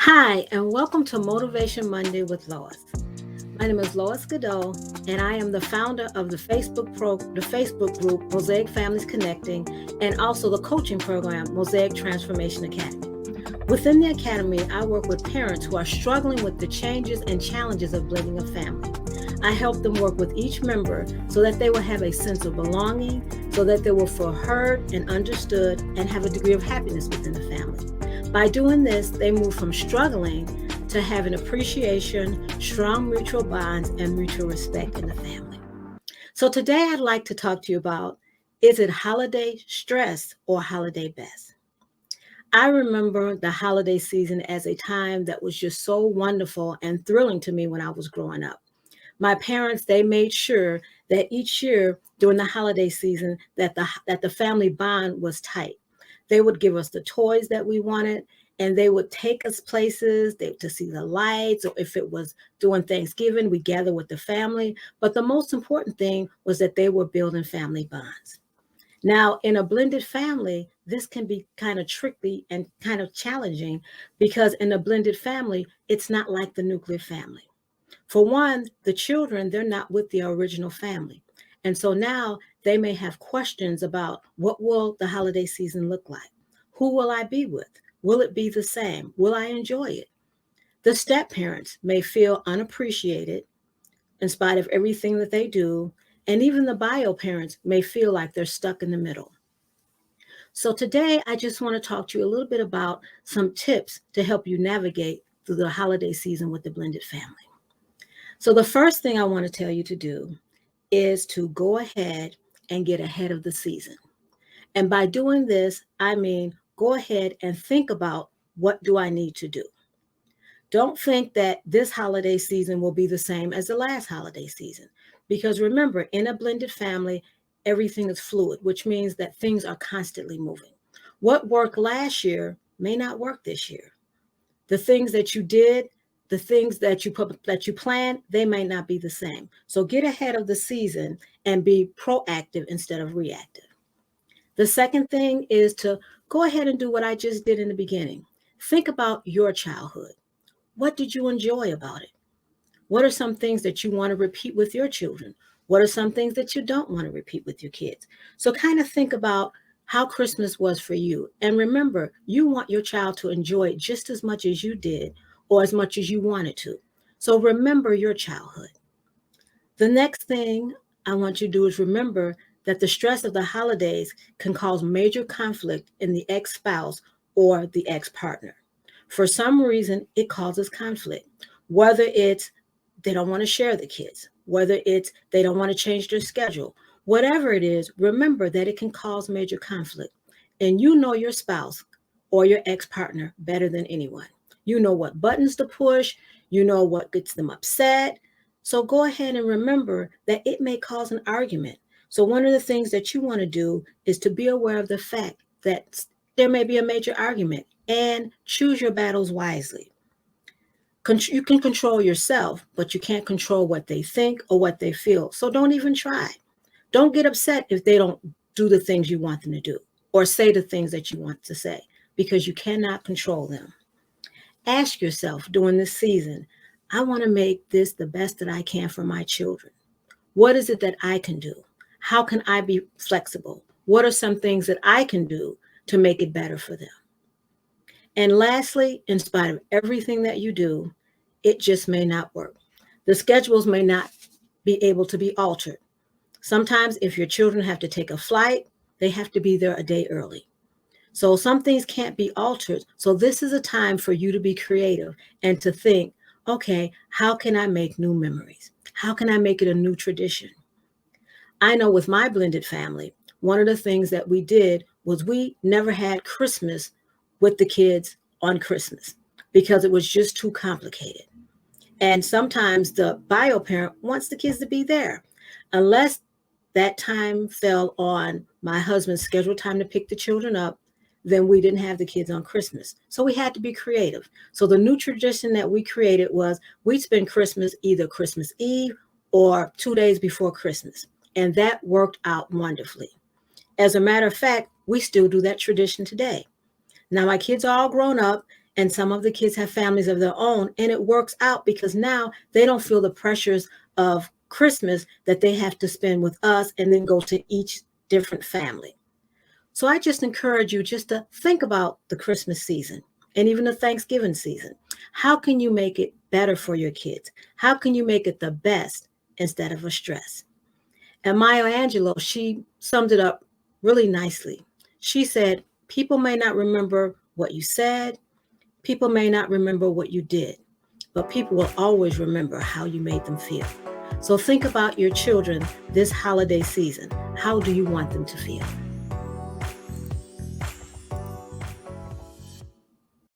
Hi, and welcome to Motivation Monday with Lois. My name is Lois Goudeau, and I am the founder of the Facebook group Mosaic Families Connecting, and also the coaching program Mosaic Transformation Academy. Within the academy, I work with parents who are struggling with the changes and challenges of blending a family. I help them work with each member so that they will have a sense of belonging, so that they will feel heard and understood, and have a degree of happiness within the family. By doing this, they move from struggling to having appreciation, strong mutual bonds, and mutual respect in the family. So today I'd like to talk to you about, is it holiday stress or holiday best? I remember the holiday season as a time that was just so wonderful and thrilling to me when I was growing up. My parents, they made sure that each year during the holiday season that the family bond was tight. They would give us the toys that we wanted, and they would take us places to see the lights, or if it was doing Thanksgiving, we gather with the family. But the most important thing was that they were building family bonds. Now, in a blended family, this can be kind of tricky and kind of challenging because in a blended family, it's not like the nuclear family. For one, the children, they're not with the original family. And so now they may have questions about what will the holiday season look like? Who will I be with? Will it be the same? Will I enjoy it? The step parents may feel unappreciated in spite of everything that they do. And even the bio parents may feel like they're stuck in the middle. So today, I just want to talk to you a little bit about some tips to help you navigate through the holiday season with the blended family. So the first thing I want to tell you to do is to go ahead and get ahead of the season. And by doing this, I mean, go ahead and think about, what do I need to do? Don't think that this holiday season will be the same as the last holiday season. Because remember, in a blended family, everything is fluid, which means that things are constantly moving. What worked last year may not work this year. The things that you did, the things that you planned, they may not be the same. So get ahead of the season and be proactive instead of reactive. The second thing is to go ahead and do what I just did in the beginning. Think about your childhood. What did you enjoy about it? What are some things that you want to repeat with your children? What are some things that you don't want to repeat with your kids? So kind of think about how Christmas was for you. And remember, you want your child to enjoy it just as much as you did or as much as you wanted to. So remember your childhood. The next thing I want you to do is remember that the stress of the holidays can cause major conflict in the ex-spouse or the ex-partner. For some reason, it causes conflict, whether it's they don't want to share the kids, whether it's they don't want to change their schedule, whatever it is, remember that it can cause major conflict. And you know your spouse or your ex-partner better than anyone. You know what buttons to push, you know what gets them upset. So go ahead and remember that it may cause an argument. So one of the things that you want to do is to be aware of the fact that there may be a major argument, and choose your battles wisely. You can control yourself, but you can't control what they think or what they feel. So don't even try. Don't get upset if they don't do the things you want them to do or say the things that you want to say, because you cannot control them. Ask yourself during this season, I want to make this the best that I can for my children. What is it that I can do? How can I be flexible? What are some things that I can do to make it better for them? And lastly, in spite of everything that you do, it just may not work. The schedules may not be able to be altered. Sometimes if your children have to take a flight, they have to be there a day early. So some things can't be altered. So this is a time for you to be creative and to think, okay, how can I make new memories? How can I make it a new tradition? I know with my blended family, one of the things that we did was we never had Christmas with the kids on Christmas because it was just too complicated. And sometimes the bio parent wants the kids to be there. Unless that time fell on my husband's scheduled time to pick the children up, then we didn't have the kids on Christmas. So we had to be creative. So the new tradition that we created was we'd spend Christmas either Christmas Eve or 2 days before Christmas. And that worked out wonderfully. As a matter of fact, we still do that tradition today. Now my kids are all grown up And some of the kids have families of their own, and it works out because now they don't feel the pressures of Christmas that they have to spend with us and then go to each different family. So I just encourage you just to think about the Christmas season and even the Thanksgiving season. How can you make it better for your kids? How can you make it the best instead of a stress? And Maya Angelou, she summed it up really nicely. She said, people may not remember what you said, people may not remember what you did, but people will always remember how you made them feel. So think about your children this holiday season. How do you want them to feel?